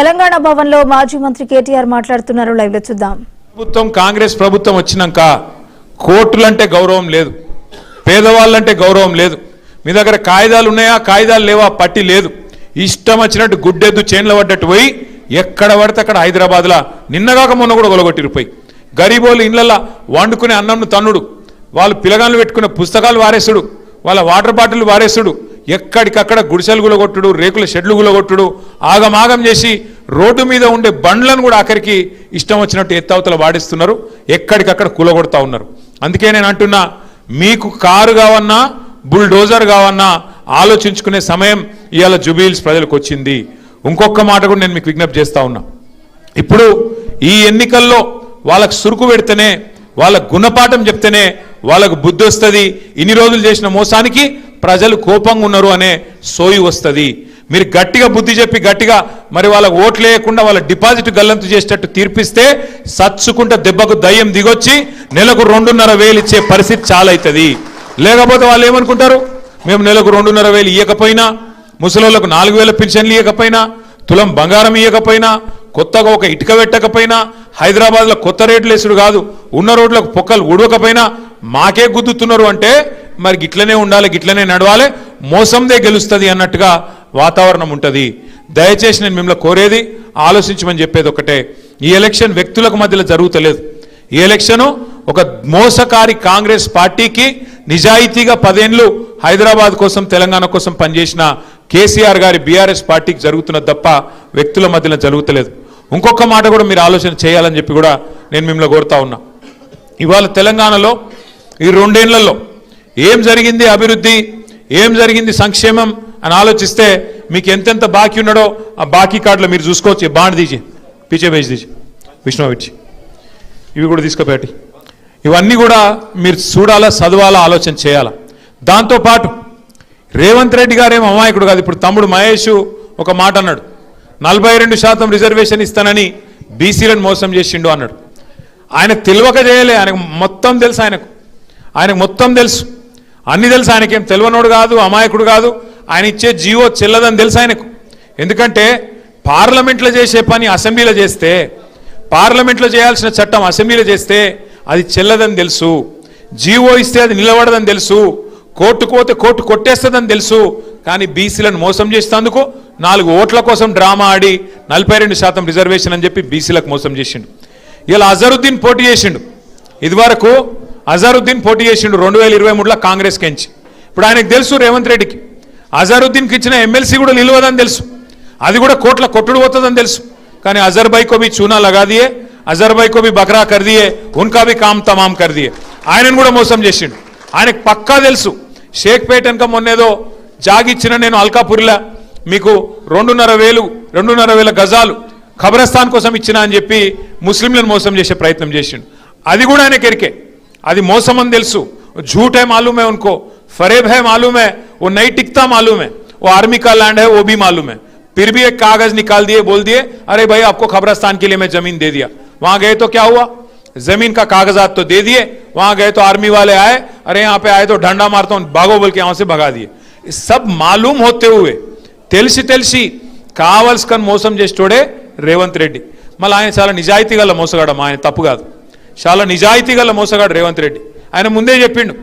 తెలంగాణ భవన్లో మాజీ మంత్రి కేటీఆర్ మాట్లాడుతున్నారు. లైవ్ లో చూద్దాం. ప్రభుత్వం కాంగ్రెస్ ప్రభుత్వం వచ్చినాక కోర్టులంటే గౌరవం లేదు, పేదవాళ్ళంటే గౌరవం లేదు. మీ దగ్గర కాయిదాలు ఉన్నాయా, కాయిదాలు లేవా, పట్టి లేదు. ఇష్టం వచ్చినట్టు గుడ్డెద్దు చేన్ల పడ్డట్టు పోయి ఎక్కడ పడితే అక్కడ హైదరాబాద్లో నిన్నగాక మొన్న కూడా గొలగొట్టిరిపోయి గరీబోళ్ళు ఇళ్లల్లో వండుకునే అన్నంను తన్నుడు, వాళ్ళు పిల్లగాళ్ళు పెట్టుకునే పుస్తకాలు వారేసుడు, వాళ్ళ వాటర్ బాటిల్ వారేసుడు, ఎక్కడికక్కడ గుడిసెలు గులగొట్టుడు, రేకుల షెడ్లు గులగొట్టుడు, ఆగమాగం చేసి రోడ్డు మీద ఉండే బండ్లను కూడా ఆఖరికి ఇష్టం వచ్చినట్టు ఎత్తవతల వాడిస్తున్నారు, ఎక్కడికక్కడ కూలగొడతా ఉన్నారు. అందుకే నేను అంటున్నా, మీకు కారు కావన్నా బుల్డోజర్ కావన్నా ఆలోచించుకునే సమయం ఇవాళ జూబ్లీహిల్స్ ప్రజలకు వచ్చింది. ఇంకొక మాట కూడా నేను మీకు విజ్ఞప్తి చేస్తా ఉన్నా. ఇప్పుడు ఈ ఎన్నికల్లో వాళ్ళకు సురుకు పెడితేనే, వాళ్ళకు గుణపాఠం చెప్తేనే వాళ్ళకు బుద్ధి వస్తుంది. ఇన్ని రోజులు చేసిన మోసానికి ప్రజలు కోపంగా ఉన్నారు అనే సోయి వస్తుంది. మీరు గట్టిగా బుద్ధి చెప్పి గట్టిగా మరి వాళ్ళకు ఓట్లు వేయకుండా వాళ్ళ డిపాజిట్ గల్లంతు చేసేటట్టు తీర్పిస్తే సచ్చుకుంటే దెబ్బకు దయ్యం దిగొచ్చి నెలకు 2,500 ఇచ్చే పరిస్థితి చాలా అవుతుంది. లేకపోతే వాళ్ళు ఏమనుకుంటారు, మేము నెలకు 2,500 ఇవ్వకపోయినా, ముసలోళ్ళకు 4,000 పెన్షన్లు ఇవ్వకపోయినా, తులం బంగారం ఇవ్వకపోయినా, కొత్తగా ఒక ఇటుక పెట్టకపోయినా, హైదరాబాద్లో కొత్త రేట్లు వేసుడు కాదు, ఉన్న రోడ్లకు పొక్కలు ఉడవకపోయినా మాకే గుద్దుతున్నారు అంటే మరి గిట్లనే ఉండాలి, గిట్లనే నడవాలి, మోసందే గెలుస్తుంది అన్నట్టుగా వాతావరణం ఉంటుంది. దయచేసి నేను మిమ్మల్ని కోరేది ఆలోచించమని చెప్పేది ఒకటే, ఈ ఎలక్షన్ వ్యక్తులకు మధ్యలో జరుగుతలేదు. ఈ ఎలక్షను ఒక మోసకారి కాంగ్రెస్ పార్టీకి నిజాయితీగా 10 ఏళ్ళు హైదరాబాద్ కోసం తెలంగాణ కోసం పనిచేసిన కేసీఆర్ గారి బీఆర్ఎస్ పార్టీకి జరుగుతున్నది తప్ప వ్యక్తుల మధ్యలో జరుగుతలేదు. ఇంకొక మాట కూడా మీరు ఆలోచన చేయాలని చెప్పి కూడా నేను మిమ్మల్ని కోరుతా ఉన్నా. ఇవాళ తెలంగాణలో ఈ 2 ఏళ్లలో ఏం జరిగింది అభివృద్ధి, ఏం జరిగింది సంక్షేమం అని ఆలోచిస్తే మీకు ఎంతెంత బాకీ ఉన్నాడో ఆ బాకీ కార్డులో మీరు చూసుకోవచ్చు. బాండ్ తీసి పీచే వేసి తీసి విష్ణువిచ్చి ఇవి కూడా తీసుకుపెట్టి ఇవన్నీ కూడా మీరు చూడాలా, చదవాలా, ఆలోచన చేయాలా. దాంతోపాటు రేవంత్ రెడ్డి గారేమో అమాయకుడు కాదు. ఇప్పుడు తమ్ముడు మహేష్ ఒక మాట అన్నాడు, 42% రిజర్వేషన్ ఇస్తానని బీసీలను మోసం చేసిండు అన్నాడు. ఆయనకు తెలియక చేయలే, ఆయనకు మొత్తం తెలుసు, ఆయనకు మొత్తం తెలుసు, అన్ని తెలుసు. ఆయనకేం తెలియనోడు కాదు, అమాయకుడు కాదు. ఆయన ఇచ్చే జీవో చెల్లదని తెలుసు ఆయనకు. ఎందుకంటే పార్లమెంట్లో చేసే పని అసెంబ్లీలో చేస్తే, పార్లమెంట్లో చేయాల్సిన చట్టం అసెంబ్లీలో చేస్తే అది చెల్లదని తెలుసు, జీవో ఇస్తే అది నిలబడదని తెలుసు, కోర్టుకు పోతే కోర్టు కొట్టేస్తుందని తెలుసు. కానీ బీసీలను మోసం చేసేందుకు 4 ఓట్ల కోసం డ్రామా ఆడి 42% రిజర్వేషన్ అని చెప్పి బీసీలకు మోసం చేసిండు. ఇలా అజరుద్దీన్ పోటీ చేసిండు. ఇదివరకు అజరుద్దీన్ పోటీ చేసిండు 2023లో కాంగ్రెస్ కెంచి. ఇప్పుడు ఆయనకు తెలుసు రేవంత్ రెడ్డికి అజరుద్దీన్కి ఇచ్చిన ఎమ్మెల్సీ కూడా నిలవదని తెలుసు, అది కూడా కోట్ల కొట్టుడు పోతుందని తెలుసు. కానీ అజర్ భాయ్ కో భీ చూనా లగా దియే, అజర్ భాయ్ కో భీ బకరా కర్ దియే, ఉన్కా భీ కామ్ తమాం కర్ దియే. ఆయనను కూడా మోసం చేసిండు. ఆయనకు పక్కా తెలుసు, షేక్పేట వెనక మొన్నేదో జాగిచ్చిన నేను అల్కాపూర్లో మీకు 2,500 గజాలు ఖబరస్థాన్ కోసం ఇచ్చిన అని చెప్పి ముస్లింలను మోసం చేసే ప్రయత్నం చేసిండు. అది కూడా ఆయనకి ఎరికే, అది మోసం అని తెలుసు. झूठ है मालूम है उनको, फरेब है मालूम है, वो नहीं टिकता मालूम है, वो आर्मी का लैंड है वो भी मालूम है. फिर भी एक कागज निकाल दिए, बोल दिए अरे भाई आपको खबरस्तान के लिए मैं जमीन दे दिया. वहां गए तो क्या हुआ, जमीन का कागजात तो दे दिए, वहां गए तो आर्मी वाले आए, अरे यहाँ पे आए तो डंडा मारता हूं भागो बोल के यहां से भगा दिए. सब मालूम होते हुए తెలిసి కావలసుకొని మోసం చేసేటోడే రేవంత్ రెడ్డి. మళ్ళీ ఆయన చాలా నిజాయితీ గల మోసగాడు, ఆయన తప్పు కాదు, చాలా నిజాయితీ గల మోసగాడు రేవంత్ రెడ్డి. ఆయన ముందే చెప్పిండు,